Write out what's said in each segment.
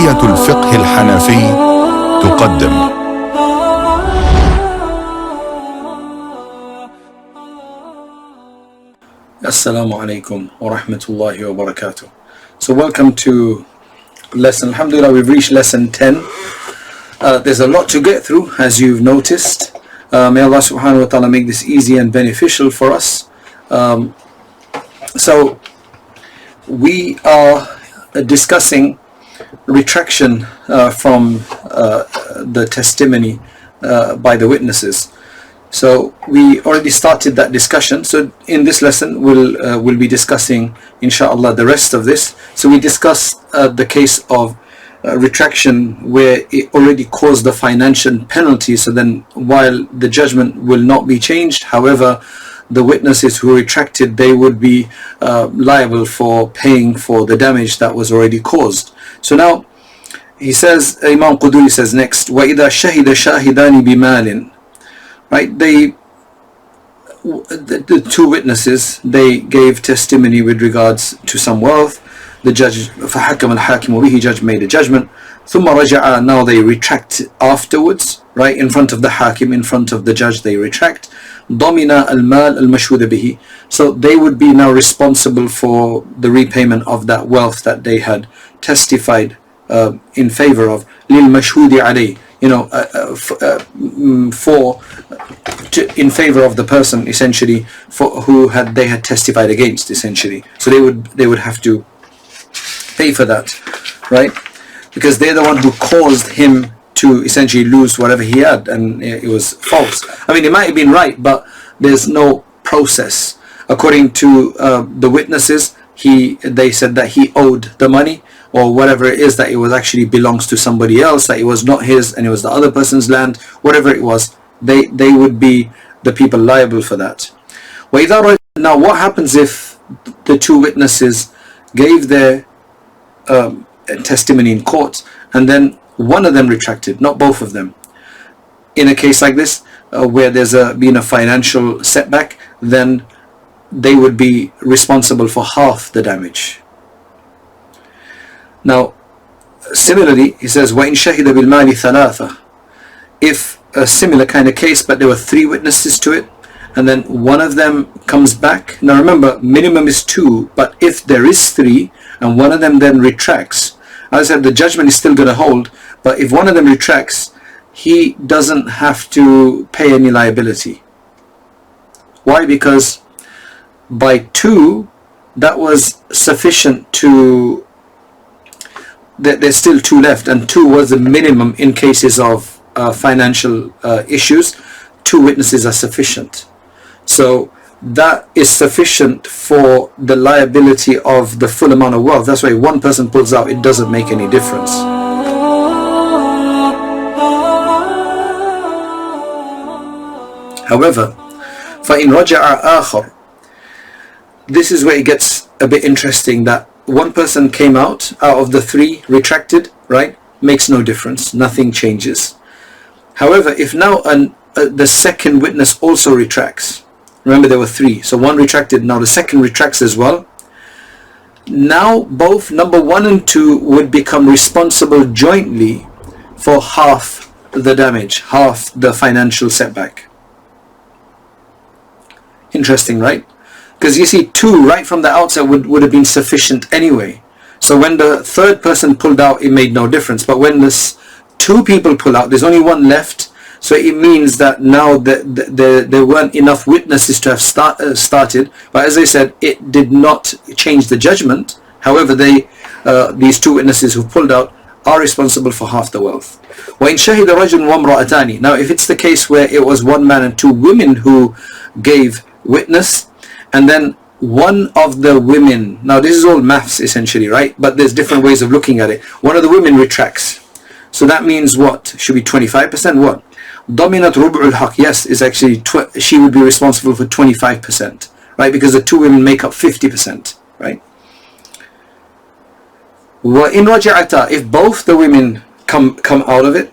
كلية الفقه الحنفي تقدم. Assalamu alaikum wa rahmatullahi wa barakatuh. So welcome to lesson, alhamdulillah, we've reached lesson 10. There's a lot to get through, as you've noticed. May Allah subhanahu wa ta'ala make this easy and beneficial for us. So we are discussing retraction from the testimony by the witnesses. So we already started that discussion. So in this lesson we'll be discussing inshallah the rest of this. So we discussed the case of retraction where it already caused the financial penalty. So then while the judgment will not be changed, however the witnesses who retracted, they would be liable for paying for the damage that was already caused. So now he says, Imam Quduri says next, وَإِذَا شَهِدَ شَاهِدَانِ بِمَالٍ. Right, the two witnesses, they gave testimony with regards to some wealth. The judge, فَحَكَمَ الْحَاكِمُ بِهِ, judge made a judgment. ثُمَّ رَجَعَ, now they retract afterwards, right, in front of the hakim, in front of the judge, they retract. ضَمِنَ الْمَالِ الْمَشْهُودَ بِهِ, so they would be now responsible for the repayment of that wealth that they had testified in favor of. لِلْمَشْهُودِ عَلَيْهِ, you know, in favor of the person, essentially, for who they had testified against, essentially. So they would have to pay for that, right? Because they're the one who caused him to essentially lose whatever he had, and it was false. I mean, it might have been right, but there's no process. According to the witnesses, they said that he owed the money, or whatever it is, that it was actually belongs to somebody else, that it was not his and it was the other person's land, whatever it was, they would be the people liable for that. Now what happens if the two witnesses gave their testimony in court and then one of them retracted, not both of them? In a case like this, where there's been a financial setback, then they would be responsible for half the damage. Now, similarly, he says, وَإِنْ شَهِدَ بِالْمَالِ ثَلَاثَةً. If a similar kind of case, but there were three witnesses to it, and then one of them comes back. Now remember, minimum is two, but if there is three, and one of them then retracts, as I said, the judgment is still going to hold, but if one of them retracts, he doesn't have to pay any liability. Why? Because by two, that was sufficient to... There's still two left, and two was the minimum in cases of financial issues. Two witnesses are sufficient, so that is sufficient for the liability of the full amount of wealth. That's why one person pulls out, it doesn't make any difference. However, فَإِنْ رَجَعَ آخَرُ, this is where it gets a bit interesting, that one person came out of the three, retracted, right? Makes no difference, nothing changes. However, if now the second witness also retracts, remember there were three, so one retracted, now the second retracts as well. Now both number one and two would become responsible jointly for half the damage, half the financial setback. Interesting, right? Because you see, two right from the outset would have been sufficient anyway. So when the third person pulled out, it made no difference. But when this two people pull out, there's only one left. So it means that now there weren't enough witnesses to have started. But as I said, it did not change the judgment. However, these two witnesses who pulled out are responsible for half the wealth. وَإِنْ شَهِدَ رَجُلٌ وَامْرَأَتَانِ. Now if it's the case where it was one man and two women who gave witness, and then one of the women, now this is all maths essentially, right? But there's different ways of looking at it. One of the women retracts. So that means what? Should be 25%? What? ضَمِنَتْ رُبْعُ الْحَقِّ. Yes, is actually, she would be responsible for 25%, right? Because the two women make up 50%, right? وَإِنْ رَجَعَتَا. If both the women come out of it,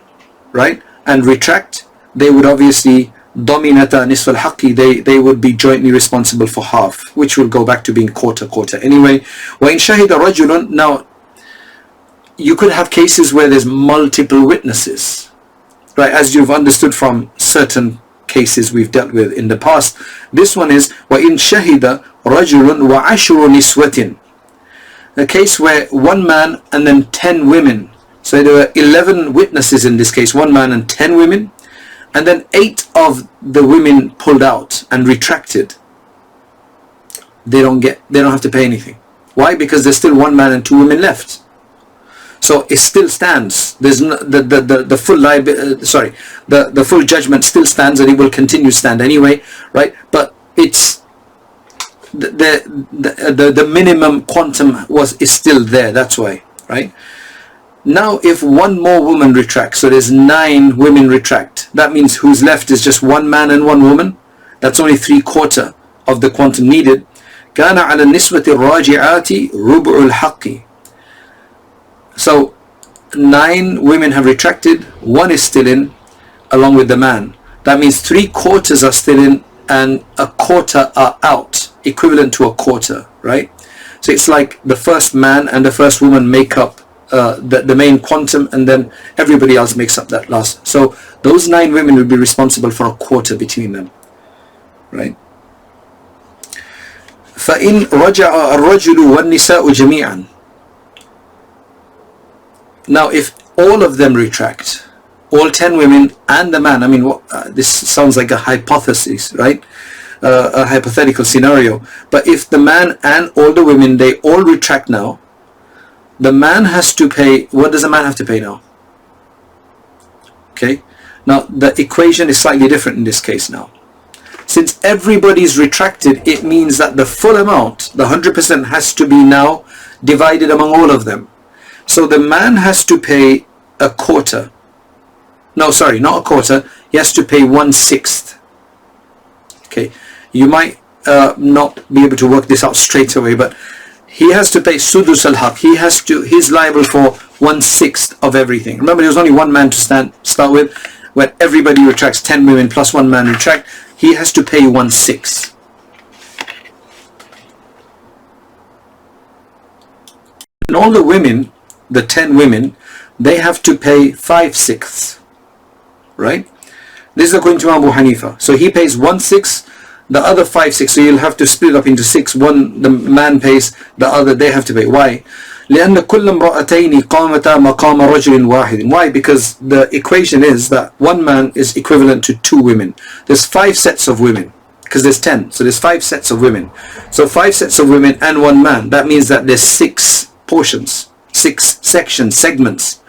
right, and retract, they would obviously dominata nisf al-haqqi, they would be jointly responsible for half, which will go back to being quarter anyway. وَإِنْ شَهِدَ رَجُلٌ. Now you could have cases where there's multiple witnesses, right? As you've understood from certain cases we've dealt with in the past. This one is وَإِن شَهِدَ رَجُلٌ وَعَشْرُ نِسْوَةٍ. A case where one man and then 10 women. So there were 11 witnesses in this case, one man and 10 women, and then 8 of the women pulled out and retracted. They don't have to pay anything. Why? Because there's still one man and 2 women left. So it still stands. There's no, the full the full judgment still stands, and it will continue to stand anyway, right? But it's the minimum quantum is still there. That's why, right? Now, if one more woman retracts, so there's 9 women retract. That means who's left is just one man and one woman. That's only 3/4 of the quantum needed. كان على النسبة الراجعات ربع الحق. So 9 women have retracted, 1 is still in along with the man. That means 3/4 are still in and 1/4 are out, equivalent to 1/4, right? So it's like the first man and the first woman make up the main quantum, and then everybody else makes up that last. So those 9 women will be responsible for 1/4 between them, right? فَإِنْ رَجَعَ الرَّجُلُ وَالنِّسَاءُ جَمِيعًا. Now, if all of them retract, all 10 women and the man, I mean, this sounds like a hypothesis, right? A hypothetical scenario. But if the man and all the women, they all retract now, the man has to pay. What does the man have to pay now? Okay. Now, the equation is slightly different in this case now. Since everybody's retracted, it means that the full amount, the 100%, has to be now divided among all of them. So the man has to pay 1/4. No, sorry, not 1/4. He has to pay 1/6. Okay, you might not be able to work this out straight away, but he has to pay sudus al-haq. He's liable for 1/6 of everything. Remember, there was only one man to start with. When everybody retracts, 10 women plus one man retract, he has to pay 1/6. And all the women, the 10 women, they have to pay 5/6, right? This is according to Abu Hanifa. So he pays 1/6, the other 5/6. So you'll have to split up into 6. One the man pays, the other they have to pay. Why? لأن كل امرأتين قامتا مقام رجل واحد. Why? Because the equation is that one man is equivalent to 2 women. There's 5 sets of women, because there's 10. So there's 5 sets of women. So 5 sets of women and 1 man. That means that there's 6 portions, 6 sections, segments.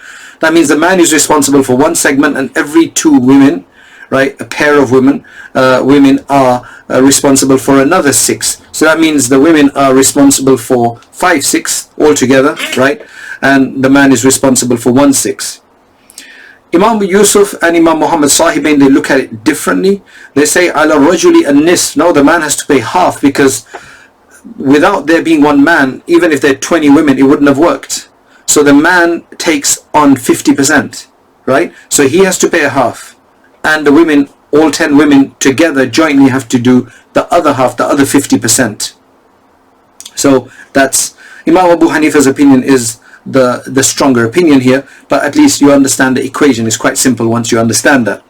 That means the man is responsible for 1 segment, and every 2 women, right, a pair of women are responsible for another 6. So that means the women are responsible for 5/6 altogether, right? And the man is responsible for 1/6. Imam Yusuf and Imam Muhammad Sahibain, they look at it differently. They say, ala rajuli an-nisf. No, the man has to pay half, because without there being 1 man, even if there are 20 women, it wouldn't have worked. So the man takes on 50%, right? So he has to pay a half, and the women, all 10 women together jointly have to do the other half, the other 50%. So that's Imam Abu Hanifa's opinion is the stronger opinion here, but at least you understand the equation is quite simple once you understand that.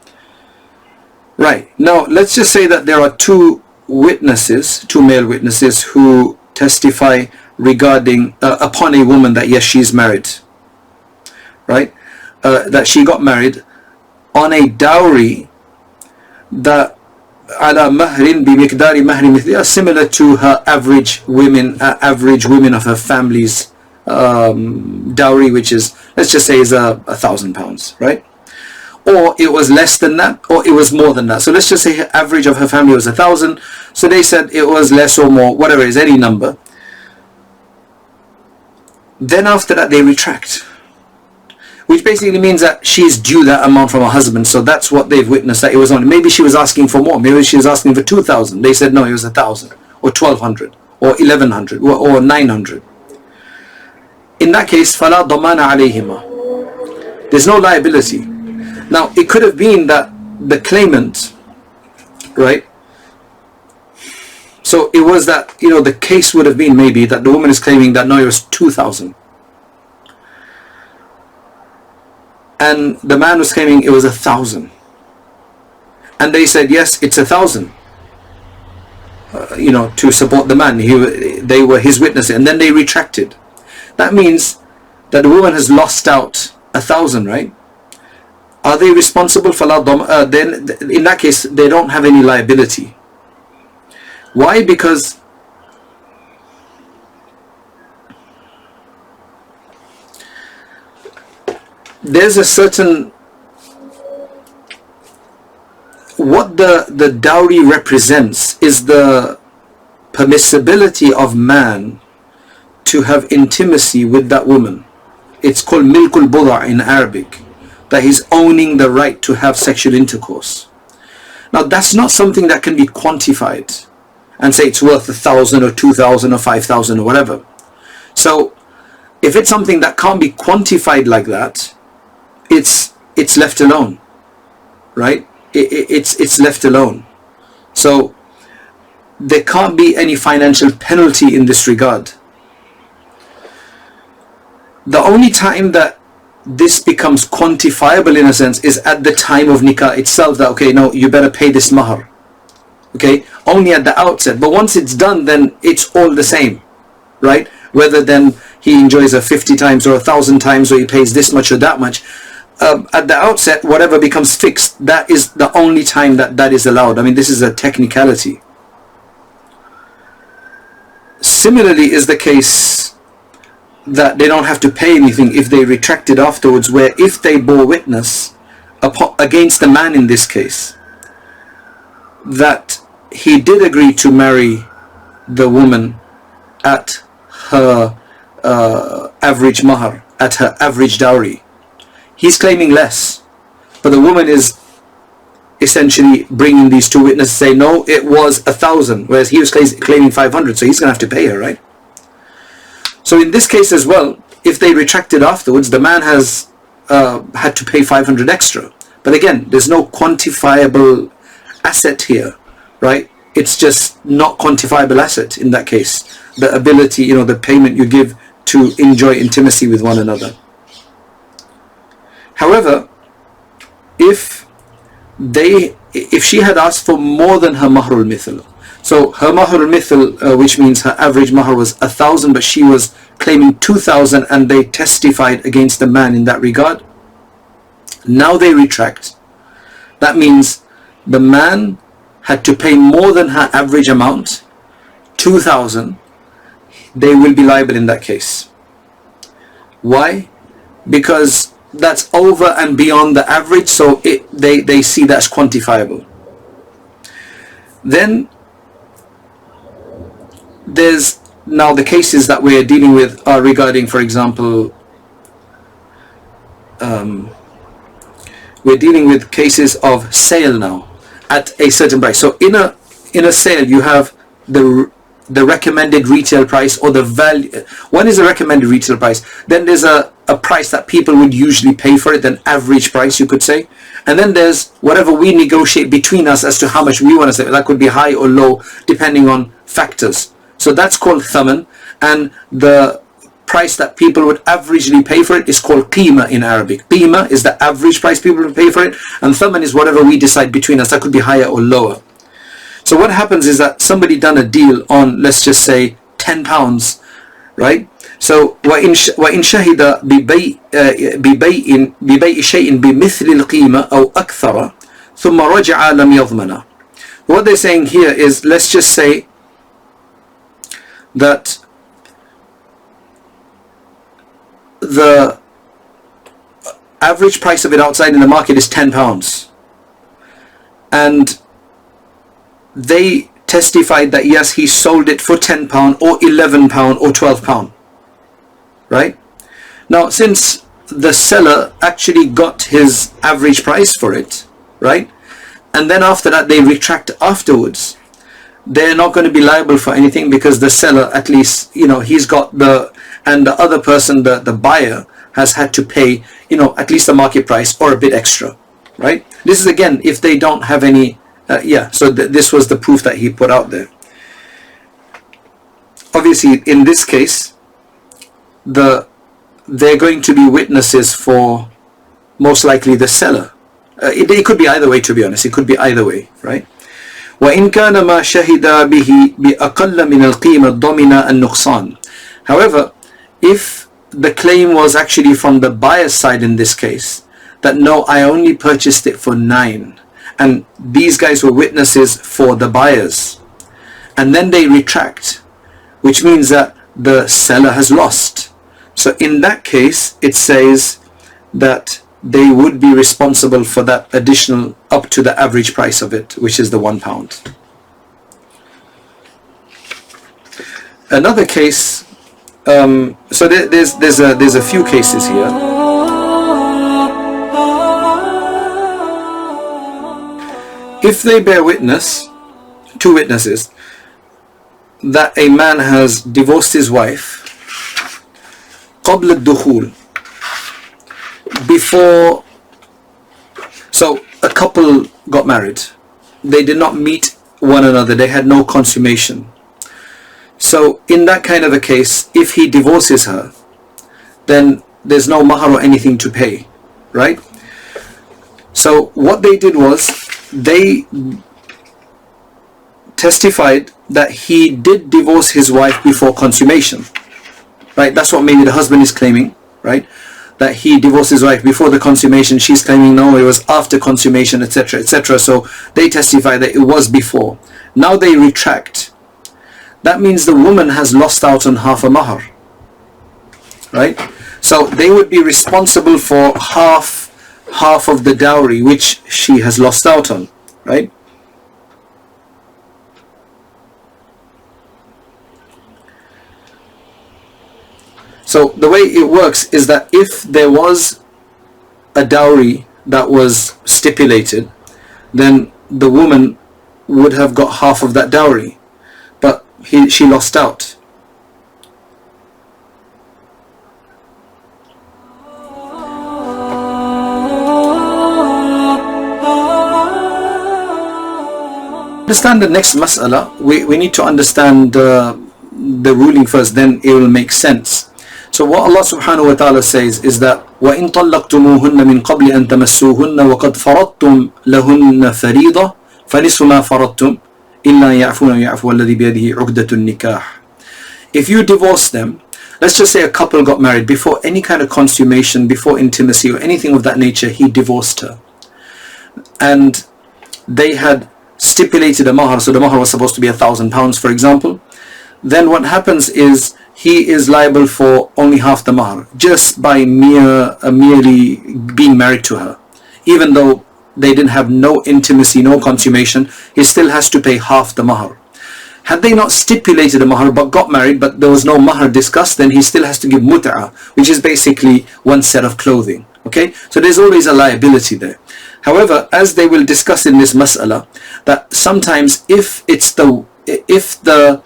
Right, now let's just say that there are 2 witnesses, 2 male witnesses, who testify regarding upon a woman that yes, she's married, right? That she got married on a dowry that ala mahrin bi miqdari mahri mithliha, similar to her average women of her family's dowry, which is, let's just say, is £1,000, right? Or it was less than that, or it was more than that. So let's just say her average of her family was 1,000. So they said it was less or more, whatever it is, any number. Then after that they retract, which basically means that she's due that amount from her husband. So that's what they've witnessed, that it was only, maybe she was asking for more, maybe she was asking for 2,000. They said no, it was 1,000 or 1,200 or 1,100 or 900. In that case, فَلَا ضَمَانَ عَلَيْهِمَا. There's no liability. Now it could have been that the claimant, right, so it was that, you know, the case would have been maybe that the woman is claiming that no, it was 2,000. and the man was claiming it was 1,000. And they said, yes, it's 1,000. To support the man. They were his witnesses, and then they retracted. That means that the woman has lost out 1,000, right? Are they responsible for then in that case they don't have any liability. Why? Because there's a certain, what the dowry represents is the permissibility of man to have intimacy with that woman. It's called milkul buda in Arabic, that he's owning the right to have sexual intercourse. Now that's not something that can be quantified and say it's worth 1,000 or 2,000 or 5,000 or whatever. So if it's something that can't be quantified like that, it's left alone, right? It's left alone. So there can't be any financial penalty in this regard. The only time that this becomes quantifiable in a sense is at the time of nikah itself, that okay, no, you better pay this mahar. Okay, only at the outset. But once it's done, then it's all the same, right? Whether then he enjoys her 50 times or 1,000 times, or he pays this much or that much. At the outset, whatever becomes fixed, that is the only time that is allowed. I mean, this is a technicality. Similarly is the case that they don't have to pay anything if they retracted afterwards, where if they bore witness against the man in this case that he did agree to marry the woman at her average mahar, at her average dowry, he's claiming less, but the woman is essentially bringing these two witnesses, say no, it was 1,000, whereas he was claiming 500, so he's going to have to pay her, right? So in this case as well, if they retracted afterwards, the man has had to pay 500 extra. But again, there's no quantifiable asset here, right? It's just not quantifiable asset in that case. The ability, the payment you give to enjoy intimacy with one another. However, if she had asked for more than her mahrul mithl, so her mahrul mithl, which means her average mahr was 1,000, but she was claiming 2,000, and they testified against the man in that regard. Now they retract. That means the man had to pay more than her average amount, 2,000. They will be liable in that case. Why? Because that's over and beyond the average, so they see that's quantifiable. Then there's now the cases that we're dealing with are regarding, for example, we're dealing with cases of sale now at a certain price. So in a sale, you have the recommended retail price, or the value. One is a recommended retail price, then there's a price that people would usually pay for it, an average price you could say, and then there's whatever we negotiate between us as to how much we want to sell. That could be high or low depending on factors. So that's called thaman, and the price that people would averagely pay for it is called qima in Arabic. Qima is the average price people would pay for it, and thaman is whatever we decide between us. That could be higher or lower. So what happens is that somebody done a deal on, let's just say, £10, right? So وإن شهد ببيع شيء بمثل القيمة أو أكثر ثم رجع لم يضمن. What they're saying here is, let's just say that the average price of it outside in the market is £10, and they testified that yes, he sold it for £10 or £11 or £12, right? Now, since the seller actually got his average price for it, right, and then after that they retract afterwards, they're not going to be liable for anything, because the seller, at least, he's got and the other person, the buyer, has had to pay, at least the market price or a bit extra, right? This is again if they don't have any so this was the proof that he put out there. Obviously in this case they're going to be witnesses for most likely the seller. It could be either way, to be honest. It could be either way, right? وَإِنْ كَانَ مَا شَهِدَ بِهِ بِأَقَلَّ مِنَ الْقِيمَةِ ضَمِنَ النُّقْصَانِ. However, if the claim was actually from the buyer's side in this case, that no, I only purchased it for 9, and these guys were witnesses for the buyers, and then they retract, which means that the seller has lost. So in that case, it says that they would be responsible for that additional up to the average price of it, which is the £1. Another case, so there's a few cases here. If they bear witness, 2 witnesses, that a man has divorced his wife قبل الدخول, before, so a couple got married, they did not meet one another, they had no consummation. So in that kind of a case, if he divorces her, then there's no mahar or anything to pay, right? So what they did was, they testified that he did divorce his wife before consummation, right? That's what maybe the husband is claiming, right? That he divorced his wife before the consummation. She's claiming no, it was after consummation, etc., etc. So they testify that it was before. Now they retract. That means the woman has lost out on half a mahar, right? So they would be responsible for half of the dowry which she has lost out on, right? So the way it works is that if there was a dowry that was stipulated, then the woman would have got half of that dowry, but she lost out. Understand the next mas'ala, we need to understand the ruling first, then it will make sense. So what Allah subhanahu wa ta'ala says is that وَإِن طَلَّقْتُمُوهُنَّ مِن قَبْلِ أَن تَمَسُّوهُنَّ وَقَدْ فَرَضْتُمْ لَهُنَّ فَرِيضَةً فَنِصْفُ مَا فَرَضْتُمْ إِلَّا يَعْفُونَ وَيَعْفُوَ الَّذِي بِيَدِهِ عُقْدَةُ النِّكَاحِ. If you divorce them, let's just say a couple got married, before any kind of consummation, before intimacy or anything of that nature, he divorced her, and they had stipulated a mahar, so the mahar was supposed to be £1,000, for example. Then what happens is he is liable for only half the mahar, just by merely being married to her. Even though they didn't have no intimacy, no consummation, he still has to pay half the mahar. Had they not stipulated a mahar but got married, but there was no mahar discussed, then he still has to give mut'ah, which is basically one set of clothing. Okay, so there's always a liability there. However, as they will discuss in this mas'ala, that sometimes if the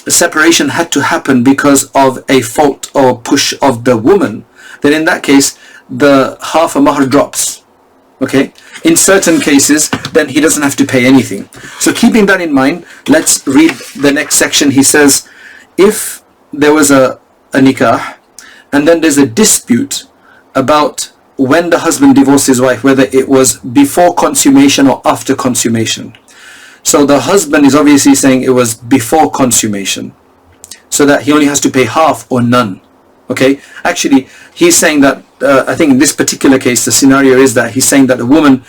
separation had to happen because of a fault or push of the woman, then in that case the half a mahar drops. Okay, in certain cases then he doesn't have to pay anything. So keeping that in mind, let's read the next section. He says, if there was a nikah and then there's a dispute about when the husband divorced his wife, whether it was before consummation or after consummation. So the husband is obviously saying it was before consummation, so that he only has to pay half or none. Okay, actually he's saying that I think in this particular case the scenario is that he's saying that the woman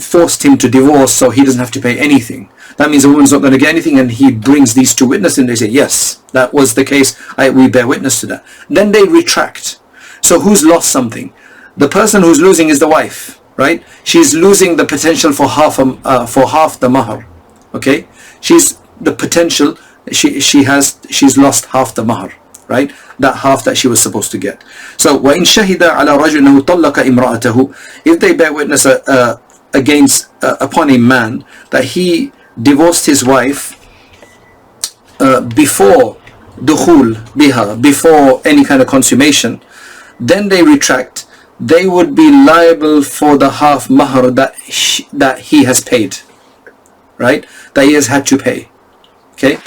forced him to divorce, so he doesn't have to pay anything. That means the woman's not going to get anything, and he brings these 2 witnesses and they say yes, that was the case, we bear witness to that. Then they retract. So who's lost something? The person who's losing is the wife, right? She's losing the potential for half the mahar. Okay, she's the potential, she's lost half the mahar, right? That half that she was supposed to get. So وَإِن شَهِدَ عَلَى رَجُلٍ أَنَّهُ طَلَّقَ إِمْرَأَتَهُ, if they bear witness upon a man that he divorced his wife before dukhul biha, before any kind of consummation, then they retract. They would be liable for the half mahar that he has paid, right? That he has had to pay. Okay.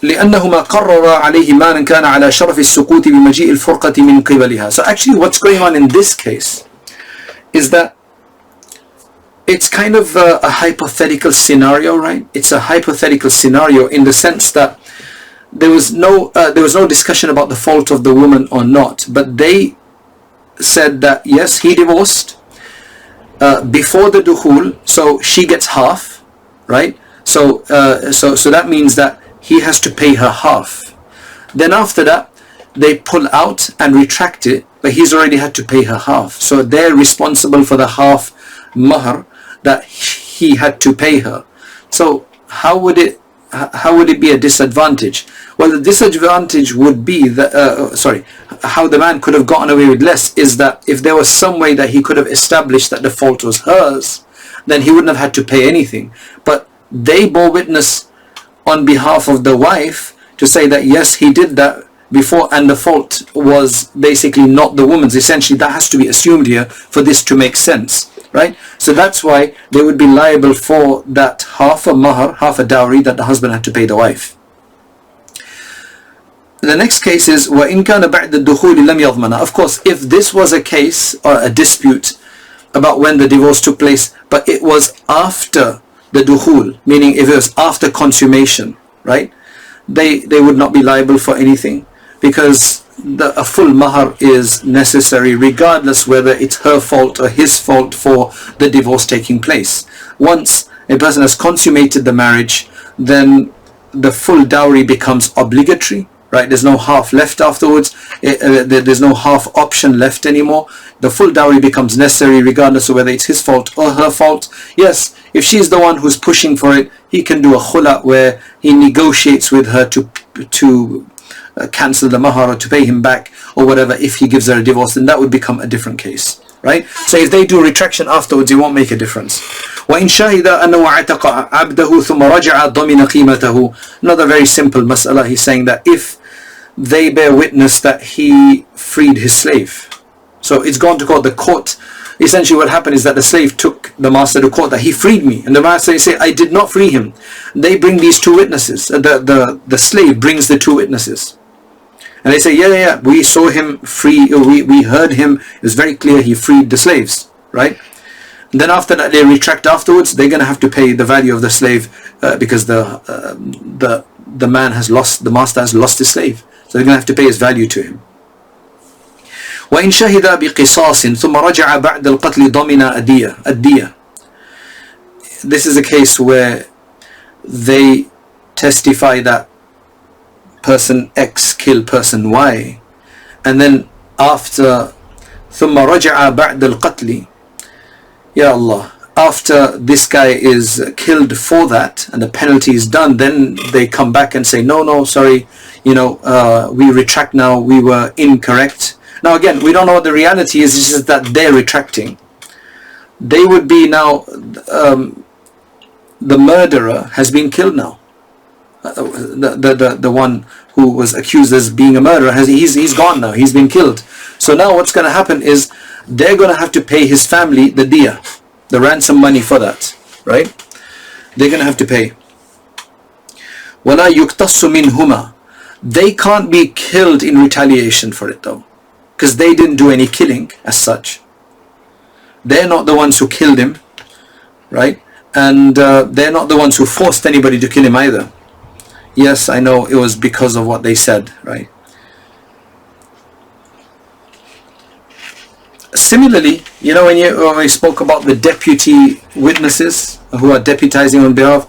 لأنهما قرر عليه مالا كان على شرف السقوط بمجيء الفرقة من قبلها. So actually what's going on in this case is that it's kind of a hypothetical scenario, right? It's a hypothetical scenario in the sense that there was no discussion about the fault of the woman or not, but they said that yes, he divorced before the dukhul, so she gets half, right? So that means that he has to pay her half. Then after that, they pull out and retract it, but he's already had to pay her half. So they're responsible for the half mahr that he had to pay her. So how would it be a disadvantage? Well, the disadvantage would be that how the man could have gotten away with less is that if there was some way that he could have established that the fault was hers, then he wouldn't have had to pay anything. But they bore witness on behalf of the wife to say that yes, he did that before, and the fault was basically not the woman's. Essentially, that has to be assumed here for this to make sense, right? So that's why they would be liable for that half a mahr, half a dowry that the husband had to pay the wife. The next case is وَإِنْ كَانَ بَعْدَ الدُّخُولِ لَمْ يَضْمَنَ. Of course, if this was a case or a dispute about when the divorce took place, but it was after the dukhul, meaning if it was after consummation, right, they would not be liable for anything, because a full mahr is necessary regardless whether it's her fault or his fault for the divorce taking place. Once a person has consummated the marriage, then the full dowry becomes obligatory, right? There's no half left afterwards. There's no half option left anymore. The full dowry becomes necessary regardless of whether it's his fault or her fault. Yes, if she's the one who's pushing for it, he can do a khula where he negotiates with her to cancel the mahar or to pay him back or whatever. If he gives her a divorce, then that would become a different case, right? So if they do retraction afterwards, it won't make a difference. وَإِنْ شَهِدَ أَنَّهُ عَتَقَ عَبْدَهُ ثُمَّ رَجَعَ ضَمِنَ قِيمَتَهُ. Another very simple mas'ala. He's saying that if they bear witness that he freed his slave, so it's gone to court, the court, essentially what happened is that the slave took the master to court that he freed me, and the master say, I did not free him. They bring these two witnesses. The slave brings the two witnesses, and they say, yeah, we saw him free, we heard him, it was very clear he freed the slaves, right? And then after that, they retract afterwards. They're going to have to pay the value of the slave because the man has lost, the master has lost his slave, so they're going to have to pay his value to him. وإن شهد بقصاص ثم رجع بعد القتل ضمن الدية. This is a case where they testify that person X killed person Y, and then after ثم رجع بعد القتل, Ya Allah, after this guy is killed for that and the penalty is done, then they come back and say, no, sorry, we retract now, we were incorrect. Now again, we don't know what the reality is, it's just that they're retracting. They would be now, the murderer has been killed now. The one who was accused as being a murderer, he's gone now, he's been killed. So now what's going to happen is they're going to have to pay his family the diya, the ransom money for that, right? They're going to have to pay. وَلَا يُقْتَصُ مِنْهُمَا. They can't be killed in retaliation for it though, because they didn't do any killing as such. They're not the ones who killed him, right? And they're not the ones who forced anybody to kill him either. Yes, I know it was because of what they said, right? Similarly, when we spoke about the deputy witnesses who are deputizing on behalf,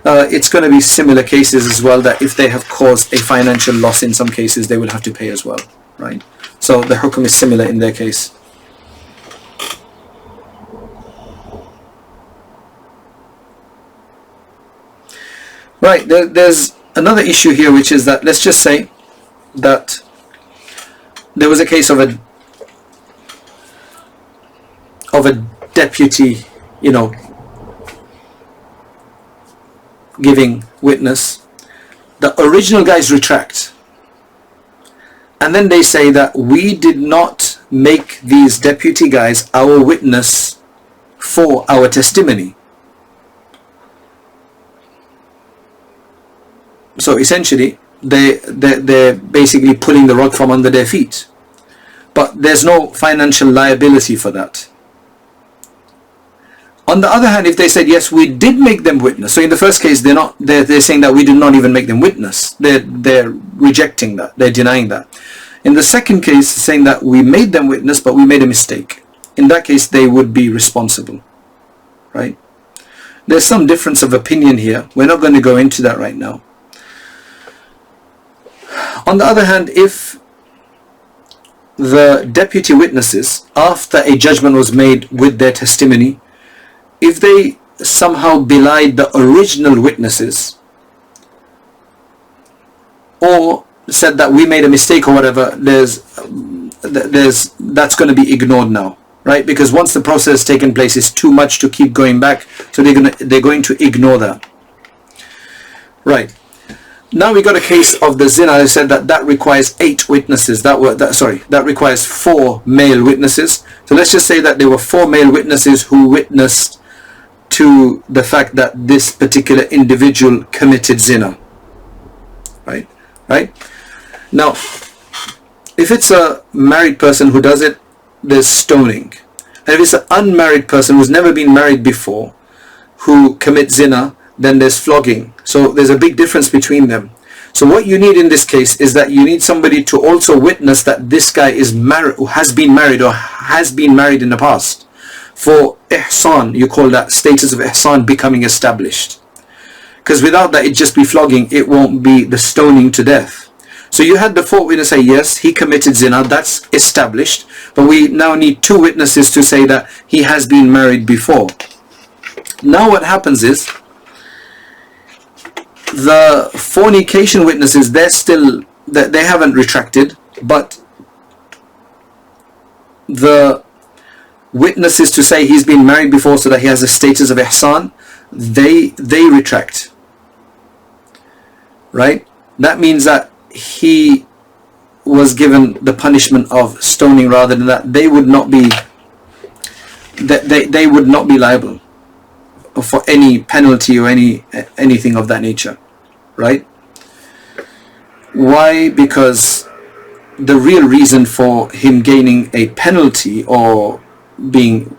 it's going to be similar cases as well, that if they have caused a financial loss in some cases, they will have to pay as well, right? So the hukum is similar in their case. Right, there's another issue here, which is that, let's just say that there was a case of a deputy, giving witness. The original guys retract, and then they say that we did not make these deputy guys our witness for our testimony. So essentially, they're basically pulling the rug from under their feet. But there's no financial liability for that. On the other hand, if they said, yes, we did make them witness. So in the first case, they're saying that we did not even make them witness. They're rejecting that. They're denying that. In the second case, saying that we made them witness, but we made a mistake. In that case, they would be responsible. Right? There's some difference of opinion here. We're not going to go into that right now. On the other hand, if the deputy witnesses, after a judgment was made with their testimony, if they somehow belied the original witnesses, or said that we made a mistake or whatever, that's going to be ignored now, right? Because once the process has taken place, it's too much to keep going back, so they're going to ignore that. Right. Now we got a case of the zina. I said that requires 8 witnesses. That requires 4 male witnesses. So let's just say that there were 4 male witnesses who witnessed to the fact that this particular individual committed zina. Right? Now, if it's a married person who does it, there's stoning. And if it's an unmarried person who's never been married before who commits zina, then there's flogging. So there's a big difference between them. So what you need in this case is that you need somebody to also witness that this guy is married, or has been married in the past. For ihsan, you call that status of ihsan becoming established. Because without that, it'd just be flogging. It won't be the stoning to death. So you had the 4 witnesses say, yes, he committed zina. That's established. But we now need 2 witnesses to say that he has been married before. Now what happens is, the fornication witnesses, they haven't retracted, but the witnesses to say he's been married before so that he has a status of ihsan, they retract. Right? That means that he was given the punishment of stoning rather than that. They would not be they would not be liable for any penalty or anything of that nature. Right? Why? Because the real reason for him gaining a penalty or being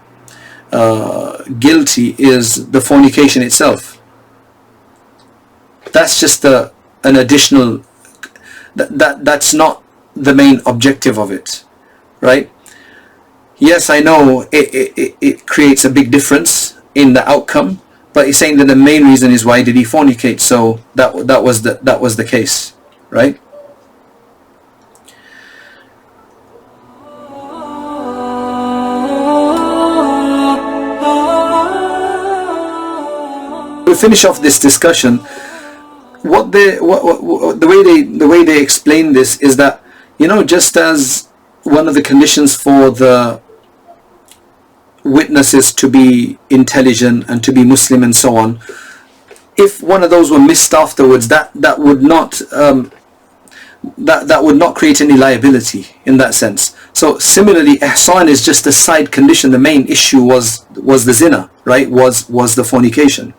guilty is the fornication itself. That's just an additional, that's not the main objective of it. Right? Yes, I know it creates a big difference in the outcome, but he's saying that the main reason is why did he fornicate. So that was the case, right? To finish off this discussion, the way they explain this is that, just as one of the conditions for the witnesses to be intelligent and to be Muslim and so on, if one of those were missed afterwards, that would not create any liability in that sense. So similarly, ihsan is just a side condition. The main issue was the zina, right? Was the fornication.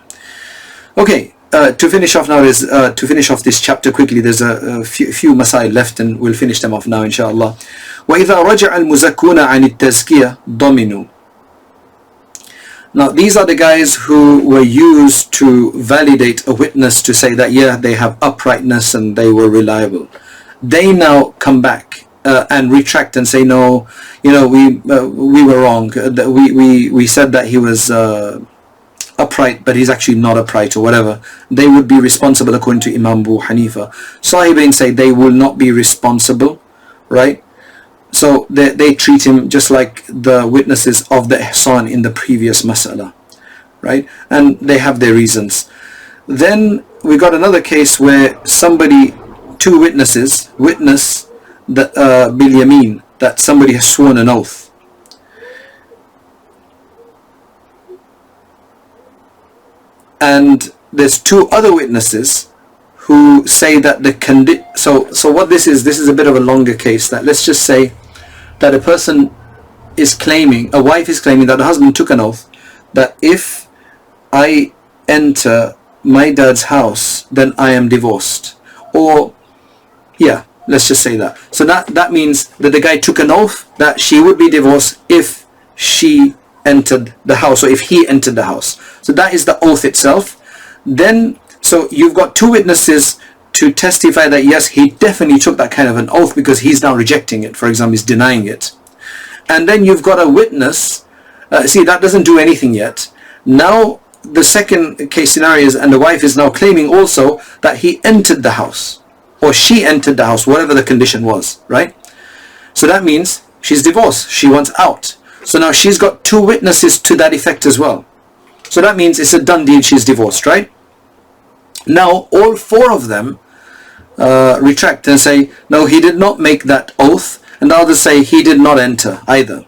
Okay, to finish off now is to finish off this chapter quickly. There's a few masail left, and we'll finish them off now, inshallah. وَإِذَا رَجَعَ الْمُزَكُّونَ عَنِ التَّزْكِيَةِ ضَمِنُوا. Now these are the guys who were used to validate a witness to say that, yeah, they have uprightness and they were reliable. They now come back and retract and say, no, we were wrong. We said that he was upright, but he's actually not upright or whatever. They would be responsible according to Imam Abu Hanifa. Sahibain say they will not be responsible, right? So they treat him just like the witnesses of the ihsan in the previous mas'ala, right? And they have their reasons. Then we got another case where two witnesses witness that bil yamin, that somebody has sworn an oath. And there's 2 other witnesses who say that so what this is a bit of a longer case. That let's just say that a wife is claiming that the husband took an oath that if I enter my dad's house, then I am divorced. Or, yeah, let's just say that. So that means that the guy took an oath that she would be divorced if she entered the house, or if he entered the house. So that is the oath itself. Then, so you've got two witnesses to testify that yes, he definitely took that kind of an oath, because he's now rejecting it. For example, he's denying it. And then you've got a witness. See, that doesn't do anything yet. Now, the second case scenario is, and the wife is now claiming also that he entered the house, or she entered the house, whatever the condition was, right? So that means she's divorced. She wants out. So now she's got two witnesses to that effect as well. So that means it's a done deal. She's divorced, right? Now, all four of them retract and say, no, he did not make that oath. And the others say he did not enter either.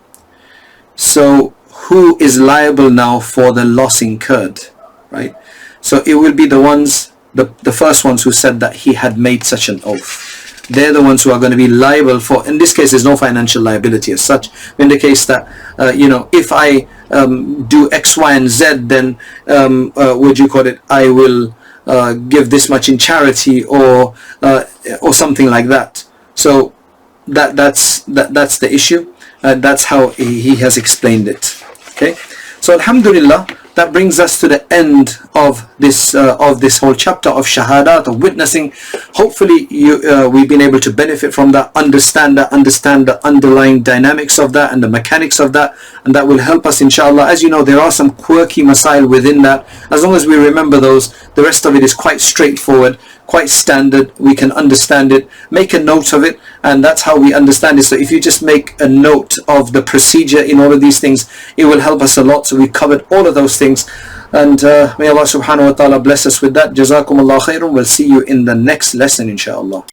So who is liable now for the loss incurred, right? So it will be the ones, the first ones who said that he had made such an oath. They're the ones who are going to be liable for, in this case, there's no financial liability as such. In the case that, if I do X, Y, and Z, then, I will give this much in charity, or something like that. So that's the issue. That's how he has explained it. Okay, so alhamdulillah, that brings us to the end of this whole chapter of shahadat, of witnessing. Hopefully we've been able to benefit from that, understand the underlying dynamics of that and the mechanics of that, and that will help us inshallah. As you know, there are some quirky masail within that. As long as we remember those, the rest of it is quite straightforward, quite standard. We can understand it, make a note of it, and that's how we understand it. So if you just make a note of the procedure in all of these things, it will help us a lot. So we've covered all of those things, and may Allah subhanahu wa ta'ala bless us with that. Jazakumullah khairun. We'll see you in the next lesson inshallah.